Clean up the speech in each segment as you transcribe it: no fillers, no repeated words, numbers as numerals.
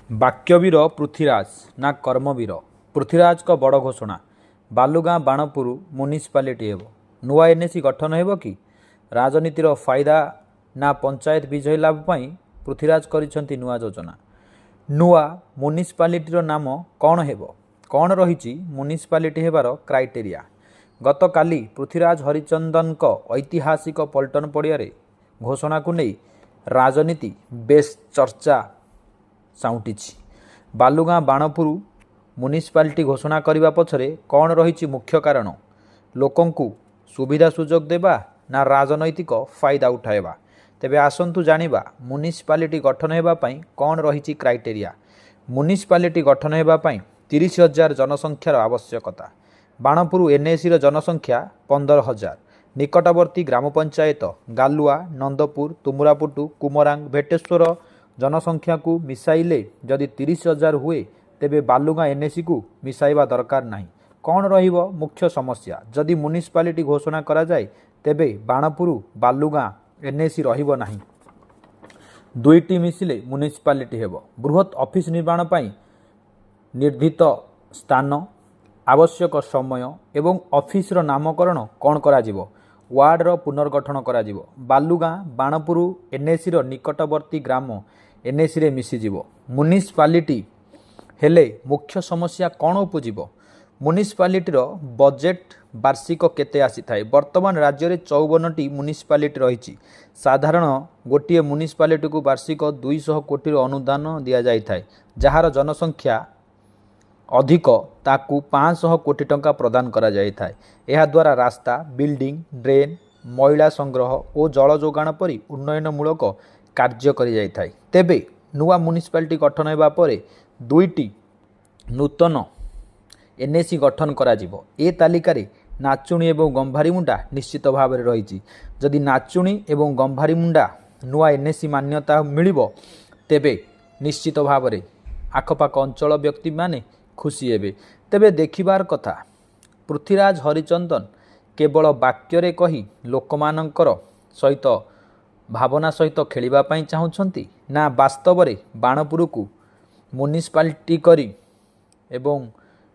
ବାକ୍ୟବୀର ପୃଥ୍ୱୀରାଜ ନା କର୍ମବୀର? ପୃଥ୍ୱୀରାଜଙ୍କ ବଡ଼ ଘୋଷଣା, ବାଲୁଗାଁ ବାଣପୁର ମ୍ୟୁନିସିପାଲିଟି ହେବ। ନୂଆ ଏନ୍ଏସି ଗଠନ ହେବ କି? ରାଜନୀତିର ଫାଇଦା ନା ପଞ୍ଚାୟତ ବିଜୟ ଲାଭ ପାଇଁ ପୃଥ୍ୱୀରାଜ କରିଛନ୍ତି ନୂଆ ଯୋଜନା। ନୂଆ ମ୍ୟୁନିସିପାଲିଟିର ନାମ କ'ଣ ହେବ? କ'ଣ ରହିଛି ମ୍ୟୁନିସିପାଲିଟି ହେବାର କ୍ରାଇଟେରିଆ? ଗତକାଲି ପୃଥ୍ୱୀରାଜ ହରିଚନ୍ଦନଙ୍କ ଐତିହାସିକ ପଲ୍ଟନ ପଡ଼ିଆରେ ଘୋଷଣାକୁ ନେଇ ରାଜନୀତି ବେଶ୍ ଚର୍ଚ୍ଚା ସାଉଁଟିଛି। ବାଲୁଗାଁ ବାଣପୁର ମ୍ୟୁନିସିପାଲିଟି ଘୋଷଣା କରିବା ପଛରେ କ'ଣ ରହିଛି ମୁଖ୍ୟ କାରଣ? ଲୋକଙ୍କୁ ସୁବିଧା ସୁଯୋଗ ଦେବା ନା ରାଜନୈତିକ ଫାଇଦା ଉଠାଇବା? ତେବେ ଆସନ୍ତୁ ଜାଣିବା ମ୍ୟୁନିସିପାଲିଟି ଗଠନ ହେବା ପାଇଁ କ'ଣ ରହିଛି କ୍ରାଇଟେରିଆ। ମ୍ୟୁନିସିପାଲିଟି ଗଠନ ହେବା ପାଇଁ 30,000 ଜନସଂଖ୍ୟାର ଆବଶ୍ୟକତା। ବାଣପୁର ଏନ୍ଏସିର ଜନସଂଖ୍ୟା 15,000। ନିକଟବର୍ତ୍ତୀ ଗ୍ରାମ ପଞ୍ଚାୟତ ଗାଲୁଆ, ନନ୍ଦପୁର, ତୁମୁରାପୁଟୁ, କୁମରାଙ୍ଗ, ଭେଟେଶ୍ୱର ଜନସଂଖ୍ୟାକୁ ମିଶାଇଲେ ଯଦି 30,000 ହୁଏ, ତେବେ ବାଲୁଗାଁ ଏନ୍ଏସିକୁ ମିଶାଇବା ଦରକାର ନାହିଁ। କ'ଣ ରହିବ ମୁଖ୍ୟ ସମସ୍ୟା? ଯଦି ମ୍ୟୁନିସିପାଲିଟି ଘୋଷଣା କରାଯାଏ, ତେବେ ବାଣପୁର ବାଲୁଗାଁ ଏନ୍ଏସି ରହିବ ନାହିଁ। ଦୁଇଟି ମିଶିଲେ ମ୍ୟୁନିସିପାଲିଟି ହେବ। ବୃହତ୍ ଅଫିସ୍ ନିର୍ମାଣ ପାଇଁ ନିର୍ଦ୍ଦିଷ୍ଟ ସ୍ଥାନ, ଆବଶ୍ୟକ ସମୟ ଏବଂ ଅଫିସର ନାମକରଣ କ'ଣ କରାଯିବ? ୱାର୍ଡର ପୁନର୍ଗଠନ କରାଯିବ। ବାଲୁଗାଁ ବାଣପୁର ଏନ୍ଏସିର ନିକଟବର୍ତ୍ତୀ ଗ୍ରାମ ଏନ୍ଏସିରେ ମିଶିଯିବ। ମ୍ୟୁନିସିପାଲିଟି ହେଲେ ମୁଖ୍ୟ ସମସ୍ୟା କ'ଣ ଉପୁଜିବ? ମ୍ୟୁନିସିପାଲିଟିର ବଜେଟ୍ ବାର୍ଷିକ କେତେ ଆସିଥାଏ? ବର୍ତ୍ତମାନ ରାଜ୍ୟରେ 54ଟି ମ୍ୟୁନିସିପାଲିଟି ରହିଛି। ସାଧାରଣ ଗୋଟିଏ ମ୍ୟୁନିସିପାଲିଟିକୁ ବାର୍ଷିକ 200 କୋଟିର ଅନୁଦାନ ଦିଆଯାଇଥାଏ। ଯାହାର ଜନସଂଖ୍ୟା ଅଧିକ ତାକୁ 500 କୋଟି ଟଙ୍କା ପ୍ରଦାନ କରାଯାଇଥାଏ। ଏହାଦ୍ୱାରା ରାସ୍ତା, ବିଲ୍ଡିଂ, ଡ୍ରେନ୍, ମଇଳା ସଂଗ୍ରହ ଓ ଜଳ ଯୋଗାଣ ପରି ଉନ୍ନୟନମୂଳକ କାର୍ଯ୍ୟ କରାଯାଇଥାଏ। ତେବେ ନୂଆ ମ୍ୟୁନିସିପାଲିଟି ଗଠନ ହେବା ପରେ 2ଟି ନୂତନ ଏନ୍ଏସି ଗଠନ କରାଯିବ। ଏ ତାଲିକାରେ ନାଚୁଣୀ ଏବଂ ଗମ୍ଭାରୀମୁଣ୍ଡା ନିଶ୍ଚିତ ଭାବରେ ରହିଛି। ଯଦି ନାଚୁଣୀ ଏବଂ ଗମ୍ଭାରୀମୁଣ୍ଡା ନୂଆ ଏନ୍ଏସି ମାନ୍ୟତା ମିଳିବ, ତେବେ ନିଶ୍ଚିତ ଭାବରେ ଆଖପାଖ ଅଞ୍ଚଳ ବ୍ୟକ୍ତିମାନେ ଖୁସି ହେବେ। ତେବେ ଦେଖିବାର କଥା, ପୃଥ୍ୱୀରାଜ ହରିଚନ୍ଦନ କେବଳ ବାକ୍ୟରେ କହି ଲୋକମାନଙ୍କର ସହିତ ଭାବନା ସହିତ ଖେଳିବା ପାଇଁ ଚାହୁଁଛନ୍ତି, ନା ବାସ୍ତବରେ ବାଣପୁରକୁ ମ୍ୟୁନିସିପାଲିଟି କରି ଏବଂ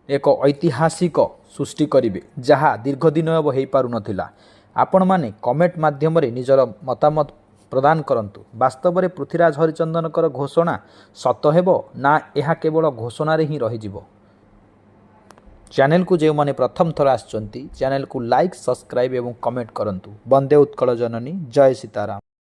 ଏକ ଐତିହାସିକ ସୃଷ୍ଟି କରିବେ, ଯାହା ଦୀର୍ଘଦିନ ହେବ ହୋଇପାରୁନଥିଲା? ଆପଣମାନେ କମେଣ୍ଟ ମାଧ୍ୟମରେ ନିଜର ମତାମତ ପ୍ରଦାନ କରନ୍ତୁ। ବାସ୍ତବରେ ପୃଥ୍ୱୀରାଜ ହରିଚନ୍ଦନଙ୍କର ଘୋଷଣା ସତ ହେବ, ନା ଏହା କେବଳ ଘୋଷଣାରେ ହିଁ ରହିଯିବ? ଚ୍ୟାନେଲକୁ ଯେଉଁମାନେ ପ୍ରଥମ ଥର ଆସିଛନ୍ତି, ଚ୍ୟାନେଲକୁ ଲାଇକ୍, ସବସ୍କ୍ରାଇବ୍ ଏବଂ କମେଣ୍ଟ କରନ୍ତୁ। ବନ୍ଦେ ଉତ୍କଳ ଜନନୀ, ଜୟ ସୀତାରାମ।